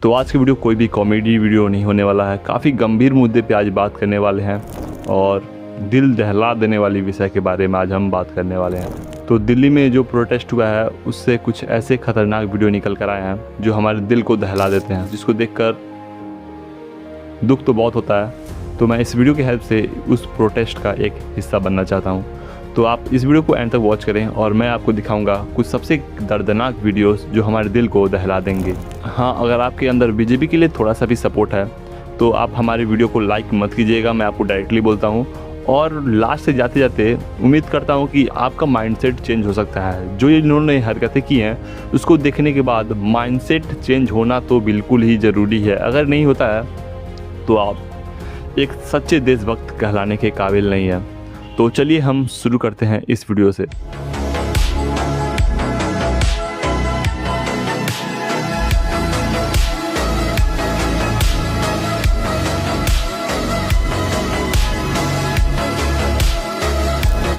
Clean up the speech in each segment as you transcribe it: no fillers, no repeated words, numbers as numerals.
तो आज की वीडियो कोई भी कॉमेडी वीडियो नहीं होने वाला है, काफ़ी गंभीर मुद्दे पे आज बात करने वाले हैं और दिल दहला देने वाली विषय के बारे में आज हम बात करने वाले हैं। तो दिल्ली में जो प्रोटेस्ट हुआ है उससे कुछ ऐसे खतरनाक वीडियो निकल कर आए हैं जो हमारे दिल को दहला देते हैं, जिसको देखकर दुख तो बहुत होता है। तो मैं इस वीडियो की हेल्प से उस प्रोटेस्ट का एक हिस्सा बनना चाहता हूँ। तो आप इस वीडियो को एंड तक वॉच करें और मैं आपको दिखाऊंगा कुछ सबसे दर्दनाक वीडियोस जो हमारे दिल को दहला देंगे। हाँ, अगर आपके अंदर बीजेपी के लिए थोड़ा सा भी सपोर्ट है तो आप हमारे वीडियो को लाइक मत कीजिएगा, मैं आपको डायरेक्टली बोलता हूँ। और लास्ट से जाते जाते उम्मीद करता हूँ कि आपका माइंडसेट चेंज हो सकता है। जो ये इन्होंने हरकतें की हैं उसको देखने के बाद माइंडसेट चेंज होना तो बिल्कुल ही ज़रूरी है। अगर नहीं होता है तो आप एक सच्चे देशभक्त कहलाने के काबिल नहीं है। तो चलिए हम शुरू करते हैं इस वीडियो से।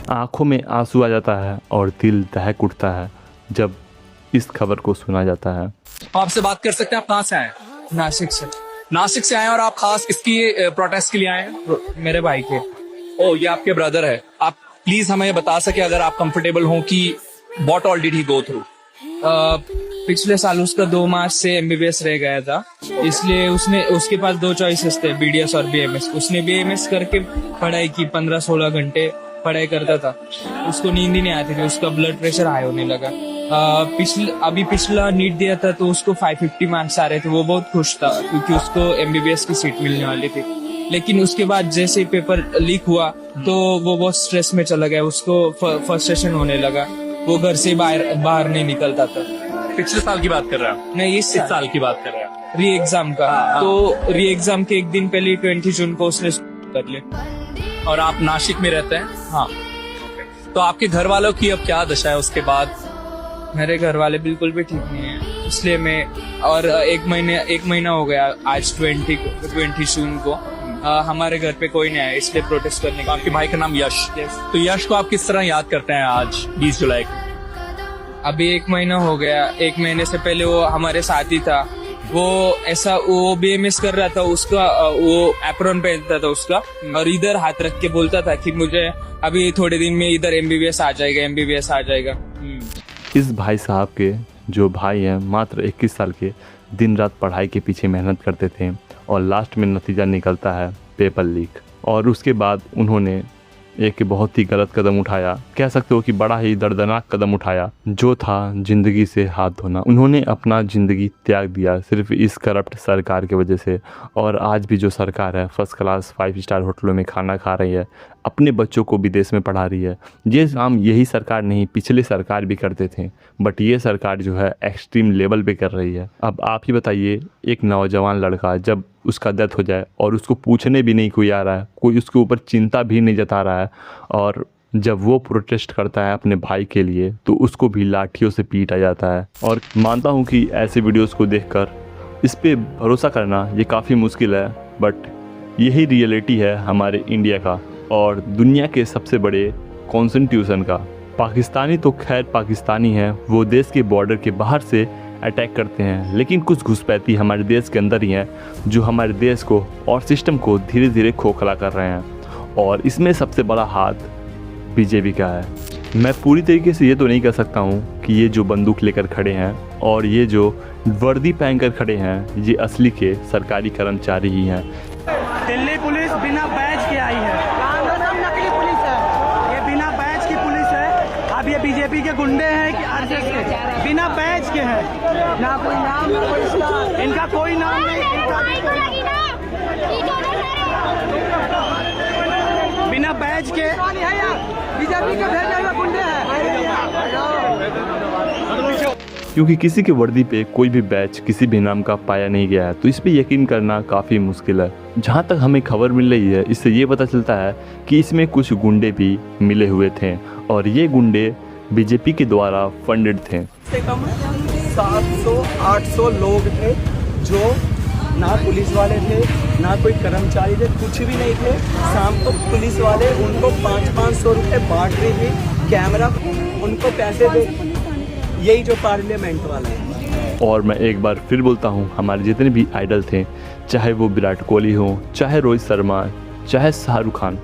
आंखों में आंसू आ जाता है और दिल दहक उठता है जब इस खबर को सुना जाता है। आपसे बात कर सकते हैं, आप कहाँ से आए? नासिक से आए और आप खास इसकी प्रोटेस्ट के लिए आए हैं? मेरे भाई के। ओ, ये आपके ब्रदर है। आप प्लीज हमें ये बता सके, अगर आप कंफर्टेबल हो, कि what all did he go through? पिछले साल उसका 2 मार्च से एमबीबीएस रह गया था, इसलिए उसके पास 2 चॉइसेस थे, बीडीएस और बीएमएस। उसने बीएमएस करके पढ़ाई की, 15-16 घंटे पढ़ाई करता था। उसको नींद ही नहीं आती थी, उसका ब्लड प्रेशर हाई होने लगा। अभी पिछला नीट दिया था तो उसको 550 मार्क्स आ रहे थे। वो बहुत खुश था क्योंकि उसको एमबीबीएस की सीट मिलने वाली थी। लेकिन उसके बाद जैसे ही पेपर लीक हुआ तो वो बहुत स्ट्रेस में चला गया, उसको फ्रस्ट्रेशन होने लगा। वो घर से बाहर नहीं निकलता था। पिछले साल की बात कर रहा हूँ? नहीं, इस साल की बात कर रहा हूँ, री एग्जाम का। तो री एग्जाम के एक दिन पहले 20 जून को उसने कर लिया। और आप नासिक में रहते हैं? हाँ। तो आपके घर वालों की अब क्या दशा है उसके बाद? मेरे घर वाले बिल्कुल भी ठीक नहीं है, इसलिए मैं और एक महीना हो गया आज 20 जून को हमारे घर पे कोई नहीं आया, इसलिए प्रोटेस्ट करने का। आपके भाई का नाम यश? तो यश को आप किस तरह याद करते हैं आज 20 जुलाई को? अभी 1 महीना हो गया। 1 महीने से पहले वो हमारे साथ ही था। वो बीएमएस कर रहा था, उसका वो एप्रॉन पहनता था उसका, और इधर हाथ रख के बोलता था कि मुझे अभी थोड़े दिन में इधर एमबीबीएस आ जाएगा। इस भाई साहब के जो भाई हैं मात्र 21 साल के, दिन रात पढ़ाई के पीछे मेहनत करते थे और लास्ट में नतीजा निकलता है पेपर लीक। और उसके बाद उन्होंने एक बहुत ही गलत कदम उठाया, कह सकते हो कि बड़ा ही दर्दनाक कदम उठाया, जो था ज़िंदगी से हाथ धोना। उन्होंने अपना ज़िंदगी त्याग दिया सिर्फ इस करप्ट सरकार की वजह से। और आज भी जो सरकार है फर्स्ट क्लास 5 स्टार होटलों में खाना खा रही है, अपने बच्चों को विदेश में पढ़ा रही है। ये काम यही सरकार नहीं, पिछले सरकार भी करते थे, बट ये सरकार जो है एक्सट्रीम लेवल पे कर रही है। अब आप ही बताइए, एक नौजवान लड़का जब उसका डेथ हो जाए और उसको पूछने भी नहीं कोई आ रहा है, कोई उसके ऊपर चिंता भी नहीं जता रहा है, और जब वो प्रोटेस्ट करता है अपने भाई के लिए तो उसको भी लाठियों से पीटा जाता है। और मानता हूँ कि ऐसे वीडियोस को देखकर इस पे भरोसा करना ये काफ़ी मुश्किल है, बट यही रियलिटी है हमारे इंडिया का और दुनिया के सबसे बड़े कॉन्स्टिट्यूशन का। पाकिस्तानी तो खैर पाकिस्तानी है, वो देश के बॉर्डर के बाहर से अटैक करते हैं, लेकिन कुछ घुसपैठी हमारे देश के अंदर ही हैं जो हमारे देश को और सिस्टम को धीरे धीरे खोखला कर रहे हैं। और इसमें सबसे बड़ा हाथ बीजेपी का है। मैं पूरी तरीके से ये तो नहीं कह सकता हूँ कि ये जो बंदूक लेकर खड़े हैं और ये जो वर्दी पहनकर खड़े हैं ये असली के सरकारी कर्मचारी ही हैं। दिल्ली पुलिस बिना बैज के आई है, नकली पुलिस है, ये बिना बैज की पुलिस है। अब ये बीजेपी के गुंडे हैं कि आरजेडी के? बिना बैज के हैं, ना कोई नाम ना कोई, इनका कोई नाम नहीं, बिना बैज के बीजेपी के भेजे हुए गुंडे हैं। क्योंकि किसी के वर्दी पे कोई भी बैच किसी भी नाम का पाया नहीं गया है, तो इस पे यकीन करना काफ़ी मुश्किल है। जहाँ तक हमें खबर मिल रही है इससे ये पता चलता है कि इसमें कुछ गुंडे भी मिले हुए थे और ये गुंडे बीजेपी के द्वारा फंडेड थे। से कम 700-800 लोग थे जो ना पुलिस वाले थे ना कोई कर्मचारी थे, कुछ भी नहीं थे। शाम को पुलिस वाले उनको 500-500 रुपये बांट रही थी, कैमरा उनको पैसे दे। यही जो पार्लियामेंट वाला है और मैं एक बार फिर बोलता हूँ, हमारे जितने भी आइडल थे, चाहे वो विराट कोहली हो, चाहे रोहित शर्मा, चाहे शाहरुख खान,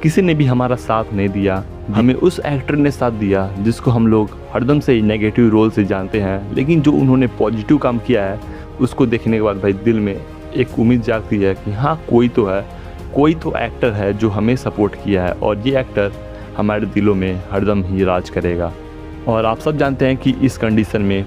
किसी ने भी हमारा साथ नहीं दिया। हमें उस एक्टर ने साथ दिया जिसको हम लोग हरदम से नेगेटिव रोल से जानते हैं, लेकिन जो उन्होंने पॉजिटिव काम किया है उसको देखने के बाद भाई दिल में एक उम्मीद जागती है कि हाँ कोई तो एक्टर है जो हमें सपोर्ट किया है और ये एक्टर हमारे दिलों में हरदम ही राज करेगा। और आप सब जानते हैं कि इस कंडीशन में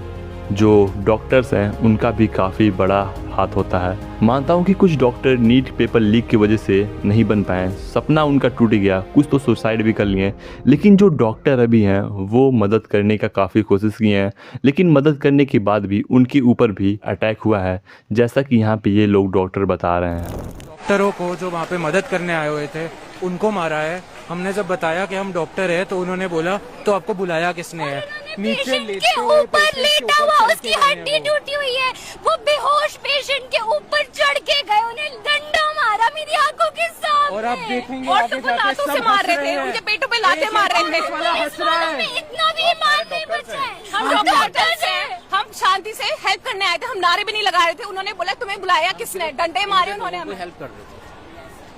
जो डॉक्टर्स हैं उनका भी काफ़ी बड़ा हाथ होता है। मानता हूं कि कुछ डॉक्टर नीट पेपर लीक की वजह से नहीं बन पाए, सपना उनका टूट गया, कुछ तो सुसाइड भी कर लिए, लेकिन जो डॉक्टर अभी हैं वो मदद करने का काफ़ी कोशिश किए हैं, लेकिन मदद करने के बाद भी उनके ऊपर भी अटैक हुआ है, जैसा कि यहाँ पे ये लोग डॉक्टर बता रहे हैं। डॉक्टरों को जो वहाँ पे मदद करने आए हुए थे उनको मारा है। हमने जब बताया कि हम डॉक्टर हैं तो उन्होंने बोला तो आपको बुलाया किसने है? नीचे के ऊपर लेटा हुआ, उसकी हड्डी टूटी हुई है, वो बेहोश पेशेंट के ऊपर चढ़ के गए, उन्हें डंडा मारा मेरी आंखों के सामने। और आप देखेंगे और आगे जाके सब मार रहे थे, हैं। उनके पेटों पे लाते मार रहे थे। इतना भी ईमान नहीं बचा है। हम डॉक्टर्स हैं, हम शांति से हेल्प करने आए थे, हम नारे भी नहीं लगा रहे थे। उन्होंने बोला तुम्हें बुलाया किसने? डंडे मारे उन्होंने हमें। हेल्प कर रहे थे,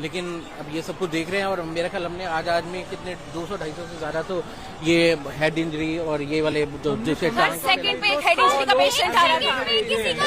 लेकिन अब ये सब कुछ देख रहे हैं और मेरा ख्याल हमने आज में कितने 200-250 से ज्यादा तो ये हेड इंजरी और ये वाले जो हर सेकंड पे एक हेड इंजरी का पेशेंट आ रहा था। किसी का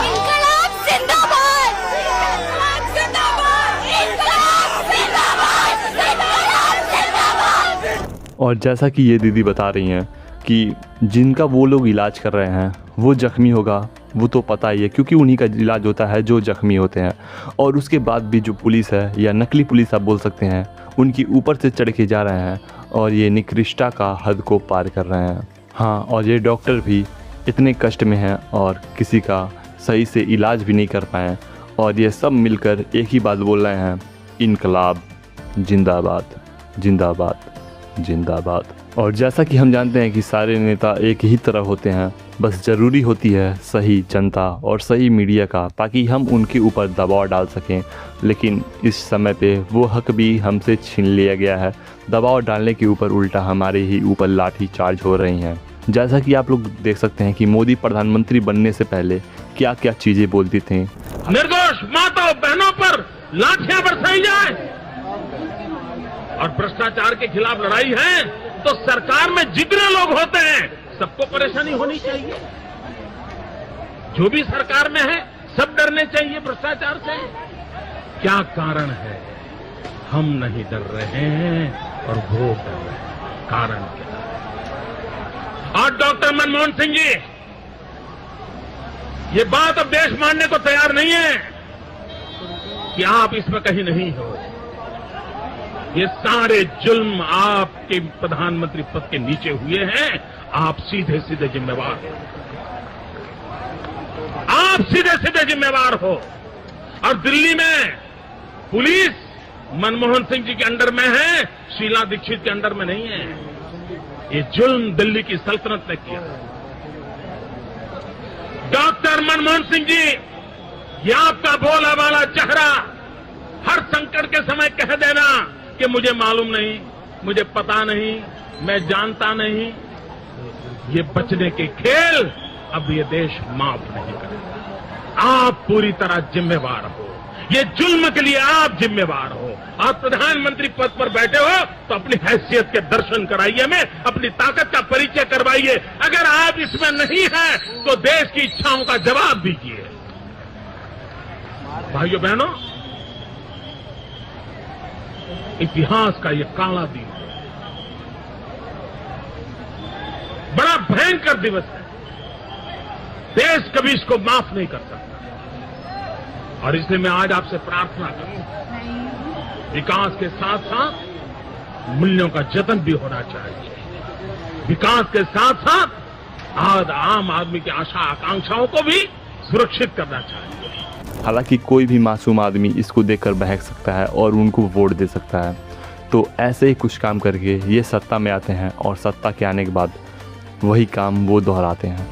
इंकलाब जिंदाबाद, इंकलाब जिंदाबाद, इंकलाब जिंदाबाद, इंकलाब जिंदाबाद। और जैसा कि ये दीदी बता रही हैं कि जिनका वो लोग इलाज कर रहे हैं वो ज़ख्मी होगा, वो तो पता ही है क्योंकि उन्हीं का इलाज होता है जो ज़ख्मी होते हैं। और उसके बाद भी जो पुलिस है या नकली पुलिस आप बोल सकते हैं, उनकी ऊपर से चढ़ के जा रहे हैं और ये निकृष्टता का हद को पार कर रहे हैं। हाँ, और ये डॉक्टर भी इतने कष्ट में हैं और किसी का सही से इलाज भी नहीं कर पाए, और ये सब मिलकर एक ही बात बोल रहे हैं, इनकलाब जिंदाबाद, जिंदाबाद, जिंदाबाद। और जैसा कि हम जानते हैं कि सारे नेता एक ही तरह होते हैं, बस ज़रूरी होती है सही जनता और सही मीडिया का, ताकि हम उनके ऊपर दबाव डाल सकें। लेकिन इस समय पे वो हक भी हमसे छीन लिया गया है। दबाव डालने के ऊपर उल्टा हमारे ही ऊपर लाठी चार्ज हो रही हैं। जैसा कि आप लोग देख सकते हैं कि मोदी प्रधानमंत्री बनने से पहले क्या क्या चीज़ें बोलती थी। निर्दोष माताओं बहनों पर लाठियां बरसाई जाए और भ्रष्टाचार के खिलाफ लड़ाई है तो सरकार में जितने लोग होते हैं सबको परेशानी होनी चाहिए। जो भी सरकार में है सब डरने चाहिए भ्रष्टाचार से। क्या कारण है? हम नहीं डर रहे हैं और वो डर रहे हैं। कारण क्या? और डॉक्टर मनमोहन सिंह जी, ये बात अब देश मानने को तैयार नहीं है कि आप इसमें कहीं नहीं हो। ये सारे जुल्म आपके प्रधानमंत्री पद के नीचे हुए हैं, आप सीधे सीधे जिम्मेवार हो। आप सीधे सीधे जिम्मेवार हो। और दिल्ली में पुलिस मनमोहन सिंह जी के अंडर में है, शीला दीक्षित के अंडर में नहीं है। ये जुल्म दिल्ली की सल्तनत ने किया। डॉक्टर मनमोहन सिंह जी, ये आपका भोला भाला चेहरा हर संकट के समय कह देना कि मुझे मालूम नहीं, मुझे पता नहीं, मैं जानता नहीं, ये बचने के खेल अब ये देश माफ नहीं करेगा। आप पूरी तरह जिम्मेवार हो। ये जुल्म के लिए आप जिम्मेवार हो। आप प्रधानमंत्री पद पर बैठे हो तो अपनी हैसियत के दर्शन कराइए, हमें अपनी ताकत का परिचय करवाइए। अगर आप इसमें नहीं हैं तो देश की इच्छाओं का जवाब दीजिए। भाइयों बहनों, इतिहास का ये काला दिन बड़ा भयंकर दिवस है। देश कभी इसको माफ नहीं कर सकता। और इसलिए मैं आज आपसे प्रार्थना करता हूं, विकास के साथ साथ मूल्यों का जतन भी होना चाहिए। विकास के साथ साथ आज आम आदमी की आशा आकांक्षाओं को भी सुरक्षित करना चाहिए। हालांकि कोई भी मासूम आदमी इसको देखकर बहक सकता है और उनको वोट दे सकता है, तो ऐसे ही कुछ काम करके ये सत्ता में आते हैं और सत्ता के आने के बाद वही काम वो दोहराते हैं।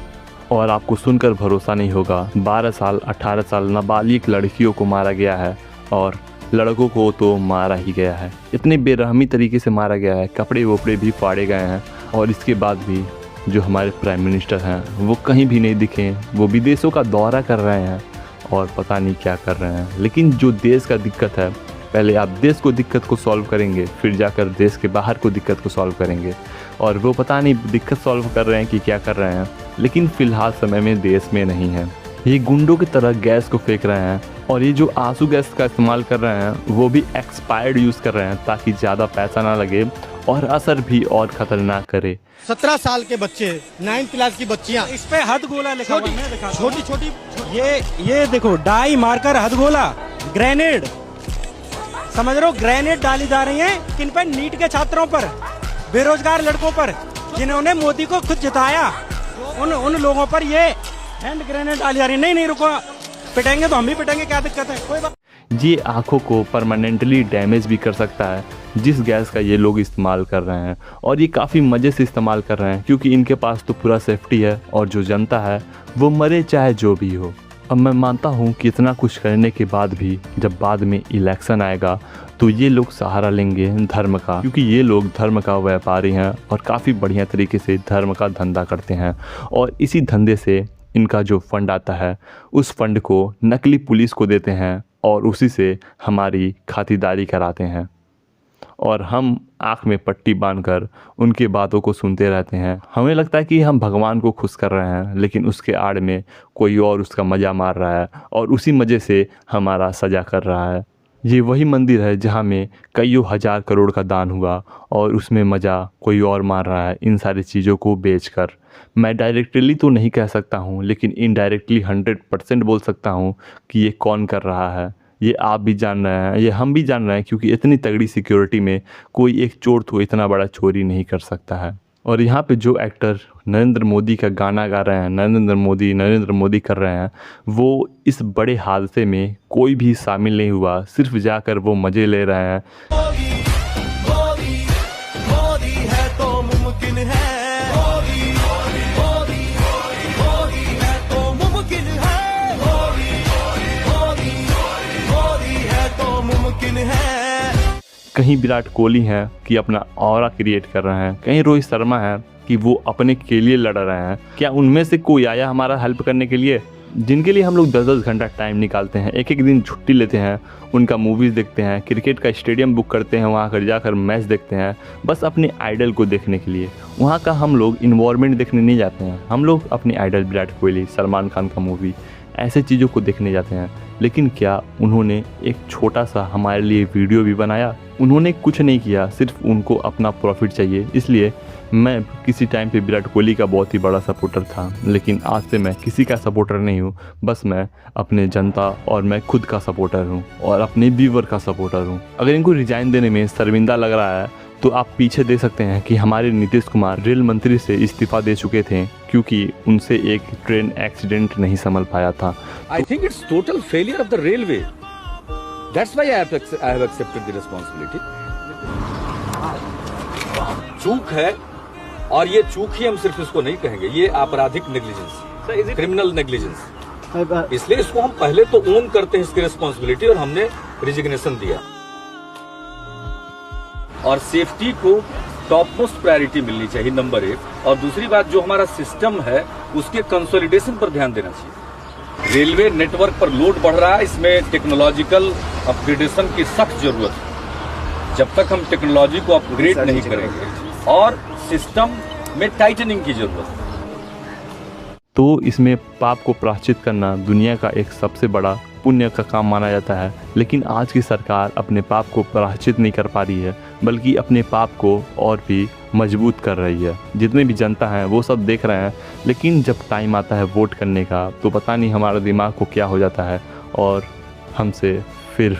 और आपको सुनकर भरोसा नहीं होगा, 12 साल 18 साल नाबालिग लड़कियों को मारा गया है और लड़कों को तो मारा ही गया है। इतनी बेरहमी तरीके से मारा गया है, कपड़े वपड़े भी फाड़े गए हैं और इसके बाद भी जो हमारे प्राइम मिनिस्टर हैं वो कहीं भी नहीं दिखे। वो विदेशों का दौरा कर रहे हैं और पता नहीं क्या कर रहे हैं। लेकिन जो देश का दिक्कत है, पहले आप देश को दिक्कत को सॉल्व करेंगे, फिर जाकर देश के बाहर को दिक्कत को सॉल्व करेंगे। और वो पता नहीं दिक्कत सॉल्व कर रहे हैं कि क्या कर रहे हैं, लेकिन फ़िलहाल समय में देश में नहीं है। ये गुंडों की तरह गैस को फेंक रहे हैं और ये जो आंसू गैस का इस्तेमाल कर रहे हैं वो भी एक्सपायर्ड यूज़ कर रहे हैं ताकि ज़्यादा पैसा ना लगे और असर भी और ख़तरनाक करे। 17 साल के बच्चे, 9th क्लास की बच्चियां, इस पे हद गोला लिखा हुआ है, मैं दिखाता हूं। छोटी छोटी, ये देखो, डाई मारकर हद गोला, ग्रेनेड, समझ रहे हो, ग्रेनेड डाली जा रही है किन पर? नीट के छात्रों पर, बेरोजगार लड़कों पर, जिन्होंने मोदी को खुद जिताया, उन लोगों पर ये हैंड ग्रेनेड डाली जा रही है। नहीं रुको, पिटेंगे तो हम भी पिटेंगे, क्या दिक्कत है, कोई बात। ये आँखों को परमानेंटली डैमेज भी कर सकता है जिस गैस का ये लोग इस्तेमाल कर रहे हैं, और ये काफ़ी मज़े से इस्तेमाल कर रहे हैं क्योंकि इनके पास तो पूरा सेफ्टी है और जो जनता है वो मरे चाहे जो भी हो। अब मैं मानता हूँ कि इतना कुछ करने के बाद भी जब बाद में इलेक्शन आएगा तो ये लोग सहारा लेंगे धर्म का, क्योंकि ये लोग धर्म का व्यापारी हैं और काफ़ी बढ़िया तरीके से धर्म का धंधा करते हैं। और इसी धंधे से इनका जो फंड आता है उस फंड को नकली पुलिस को देते हैं और उसी से हमारी खातिरदारी कराते हैं और हम आँख में पट्टी बांधकर उनकी बातों को सुनते रहते हैं। हमें लगता है कि हम भगवान को खुश कर रहे हैं, लेकिन उसके आड़ में कोई और उसका मज़ा मार रहा है और उसी मज़े से हमारा सजा कर रहा है। ये वही मंदिर है जहाँ में कईयों हजार करोड़ का दान हुआ और उसमें मज़ा कोई और मार रहा है इन सारी चीज़ों को बेचकर। मैं डायरेक्टली तो नहीं कह सकता हूँ, लेकिन इनडायरेक्टली 100% बोल सकता हूँ कि ये कौन कर रहा है। ये आप भी जान रहे हैं, ये हम भी जान रहे हैं, क्योंकि इतनी तगड़ी सिक्योरिटी में कोई एक चोर तो इतना बड़ा चोरी नहीं कर सकता है। और यहाँ पे जो एक्टर नरेंद्र मोदी का गाना गा रहे हैं, नरेंद्र मोदी कर रहे हैं, वो इस बड़े हादसे में कोई भी शामिल नहीं हुआ, सिर्फ जाकर वो मज़े ले रहे हैं। मोदी है तो मुमकिन है, मोदी है तो मुमकिन है, मोदी है तो मुमकिन है। कहीं विराट कोहली हैं कि अपना ऑरा क्रिएट कर रहे हैं, कहीं रोहित शर्मा है कि वो अपने के लिए लड़ रहे हैं। क्या उनमें से कोई आया हमारा हेल्प करने के लिए? जिनके लिए हम लोग 10-10 घंटा टाइम निकालते हैं, एक दिन छुट्टी लेते हैं, उनका मूवीज़ देखते हैं, क्रिकेट का स्टेडियम बुक करते हैं, वहाँ कर जाकर मैच देखते हैं, बस अपने आइडल को देखने के लिए। वहाँ का हम लोग इन्वायरमेंट देखने नहीं जाते हैं, हम लोग अपने आइडल विराट कोहली, सलमान खान का मूवी, ऐसे चीज़ों को देखने जाते हैं। लेकिन क्या उन्होंने एक छोटा सा हमारे लिए वीडियो भी बनाया? उन्होंने कुछ नहीं किया, सिर्फ उनको अपना प्रॉफिट चाहिए। इसलिए मैं किसी टाइम पे विराट कोहली का बहुत ही बड़ा सपोर्टर था, लेकिन आज से मैं किसी का सपोर्टर नहीं हूँ। बस मैं अपने जनता और मैं खुद का सपोर्टर हूँ और अपने व्यूअर का सपोर्टर हूँ। अगर इनको रिजाइन देने में शर्मिंदा लग रहा है तो आप पीछे देख सकते हैं कि हमारे नीतीश कुमार रेल मंत्री से इस्तीफा दे चुके थे क्योंकि उनसे एक ट्रेन एक्सीडेंट नहीं संभल पाया था। I think it's total failure of the railway. That's why I have accepted the responsibility. चूक है और ये चूक ही हम सिर्फ इसको नहीं कहेंगे, ये आपराधिक नेग्लिजेंस, क्रिमिनल नेग्लिजेंस। इसलिए इसको हम पहले तो ओन करते हैं इसकी रिस्पॉन्सिबिलिटी और हमने रिजिग्नेशन दिया। और सेफ्टी को टॉप मोस्ट प्रायोरिटी मिलनी चाहिए, नंबर 1। और दूसरी बात, जो हमारा सिस्टम है उसके कंसोलिडेशन पर ध्यान देना चाहिए। रेलवे नेटवर्क पर लोड बढ़ रहा है, इसमें टेक्नोलॉजिकल अपग्रेडेशन की सख्त जरूरत है। जब तक हम टेक्नोलॉजी को अपग्रेड नहीं करेंगे और सिस्टम में टाइटनिंग की जरूरत है, तो इसमें पाप को प्रायश्चित करना दुनिया का एक सबसे बड़ा पुण्य का काम माना जाता है। लेकिन आज की सरकार अपने पाप को प्रायश्चित नहीं कर पा रही है, बल्कि अपने पाप को और भी मजबूत कर रही है। जितने भी जनता हैं वो सब देख रहे हैं, लेकिन जब टाइम आता है वोट करने का तो पता नहीं हमारा दिमाग को क्या हो जाता है और हमसे फिर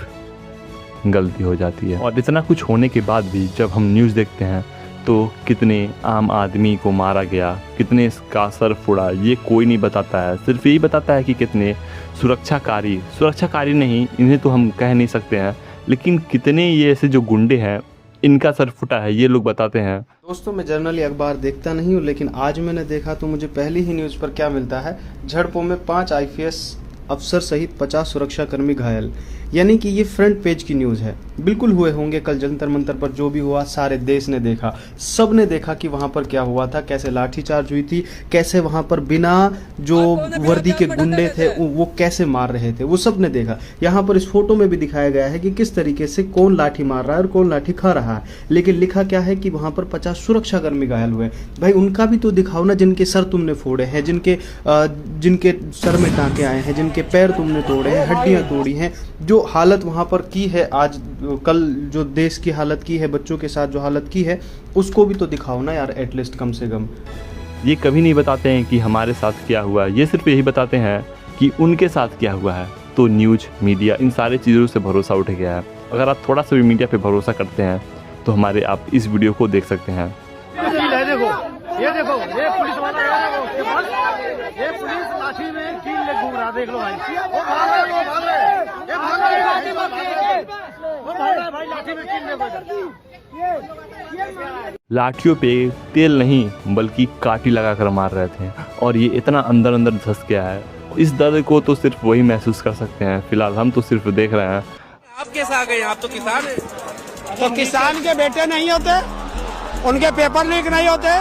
गलती हो जाती है। और इतना कुछ होने के बाद भी जब हम न्यूज़ देखते हैं तो कितने आम आदमी को मारा गया, कितने का सर फुड़ा, ये कोई नहीं बताता है। सिर्फ यही बताता है कि कितने सुरक्षाकारी नहीं, इन्हें तो हम कह नहीं सकते हैं, लेकिन कितने ये ऐसे जो गुंडे हैं इनका सर फुटा है, ये लोग बताते हैं। दोस्तों, मैं जनरली अखबार देखता नहीं हूँ, लेकिन आज मैंने देखा तो मुझे पहली ही न्यूज़ पर क्या मिलता है, झड़पों में 5 IPS अफसर सहित 50 सुरक्षाकर्मी घायल। यानी कि ये फ्रंट पेज की न्यूज़ है। बिल्कुल हुए होंगे कल जंतर मंतर पर जो भी हुआ, सारे देश ने देखा, सब ने देखा कि वहाँ पर क्या हुआ था, कैसे लाठीचार्ज हुई थी, कैसे वहाँ पर बिना जो वर्दी के गुंडे थे वो कैसे मार रहे थे, वो सब ने देखा। यहाँ पर इस फोटो में भी दिखाया गया है कि किस तरीके से कौन लाठी मार रहा है और कौन लाठी खा रहा है। लेकिन लिखा क्या है कि वहाँ पर 50 सुरक्षाकर्मी घायल हुए। भाई उनका भी तो दिखाओ ना, जिनके सर तुमने फोड़े हैं, जिनके सर में टाँके आए हैं, जिनके पैर तुमने तोड़े हैं, हड्डियाँ तोड़ी हैं, जो हालत वहाँ पर की है आज कल, जो देश की हालत की है, बच्चों के साथ जो हालत की है, उसको भी तो दिखाओ ना यार, एटलीस्ट कम से कम। ये कभी नहीं बताते हैं कि हमारे साथ क्या हुआ, ये सिर्फ यही बताते हैं कि उनके साथ क्या हुआ है। तो न्यूज़, मीडिया, इन सारी चीज़ों से भरोसा उठ गया है। अगर आप थोड़ा सा भी मीडिया पे भरोसा करते हैं तो हमारे आप इस वीडियो को देख सकते हैं। ये देखो, ये पुलिस वाला है, उसके पास ये पुलिस लाठी में कील ले घूम रहा, देख लो भाई, वो भाग रहा है, भाई लाठी में कील ले। लाठियों पे तेल नहीं बल्कि काटी लगाकर मार रहे थे और ये इतना अंदर अंदर धंस गया है। इस दर्द को तो सिर्फ वही महसूस कर सकते हैं। फिलहाल हम तो सिर्फ देख रहे हैं। आप कैसे आ गए? आप तो किसान हैं। तो किसान के बेटे नहीं होते, उनके पेपर लीक नहीं होते,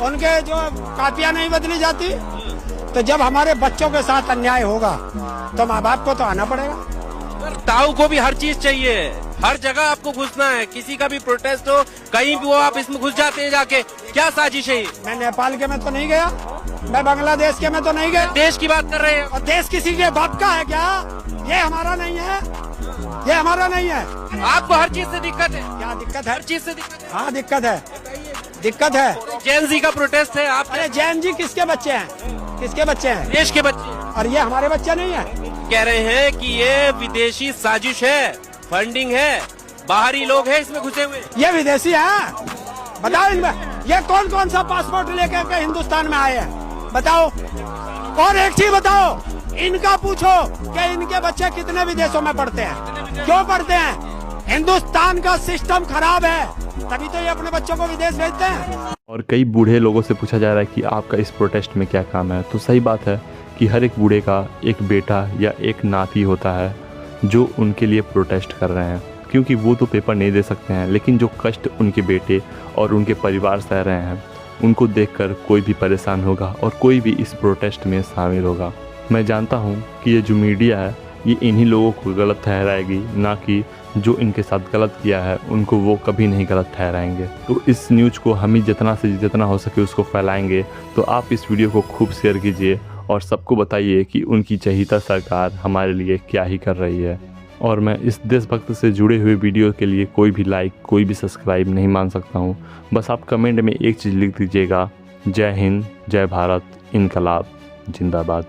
उनके जो कापियां नहीं बदली जाती। तो जब हमारे बच्चों के साथ अन्याय होगा तो माँ बाप को तो आना पड़ेगा। ताऊ को भी हर चीज चाहिए, हर जगह आपको घुसना है। किसी का भी प्रोटेस्ट हो, कहीं भी वो आप इसमें घुस जाते हैं जाके। क्या साजिश है? मैं नेपाल के में तो नहीं गया, मैं बांग्लादेश के में तो नहीं गया। देश की बात कर रहे हैं। और देश किसी के बाप का है क्या? ये हमारा नहीं है, ये हमारा नहीं है। आपको हर चीज से दिक्कत है? क्या दिक्कत है? हर चीज से दिक्कत है। हाँ दिक्कत है, दिक्कत है। जैन जी का प्रोटेस्ट है। आप अरे जैन जी किसके बच्चे हैं? किसके बच्चे हैं? देश के बच्चे। और ये हमारे बच्चे नहीं है। कह रहे हैं कि ये विदेशी साजिश है, फंडिंग है, बाहरी लोग हैं इसमें घुसे हुए। ये विदेशी है? बताओ इनमें ये कौन कौन सा पासपोर्ट लेकर के हिंदुस्तान में आए हैं, बताओ। और एक चीज बताओ, इनका पूछो कि इनके बच्चे कितने विदेशों में पढ़ते हैं, क्यों पढ़ते हैं? हिंदुस्तान का सिस्टम खराब है, तभी तो ये अपने बच्चों को विदेश भेजते हैं। और कई बूढ़े लोगों से पूछा जा रहा है कि आपका इस प्रोटेस्ट में क्या काम है। तो सही बात है कि हर एक बूढ़े का एक बेटा या एक नाती होता है जो उनके लिए प्रोटेस्ट कर रहे हैं, क्योंकि वो तो पेपर नहीं दे सकते हैं। लेकिन जो कष्ट उनके बेटे और उनके परिवार सह रहे हैं, उनको देखकर कोई भी परेशान होगा और कोई भी इस प्रोटेस्ट में शामिल होगा। मैं जानता हूँ कि ये जो मीडिया है ये इन्हीं लोगों को गलत ठहराएगी, ना कि जो इनके साथ गलत किया है उनको वो कभी नहीं गलत ठहराएंगे। तो इस न्यूज़ को हम ही जितना से जितना हो सके उसको फैलाएंगे। तो आप इस वीडियो को खूब शेयर कीजिए और सबको बताइए कि उनकी चहीता सरकार हमारे लिए क्या ही कर रही है। और मैं इस देशभक्त से जुड़े हुए वीडियो के लिए कोई भी लाइक, कोई भी सब्सक्राइब नहीं मान सकता हूँ। बस आप कमेंट में एक चीज़ लिख दीजिएगा, जय हिंद, जय भारत, इनकलाब जिंदाबाद।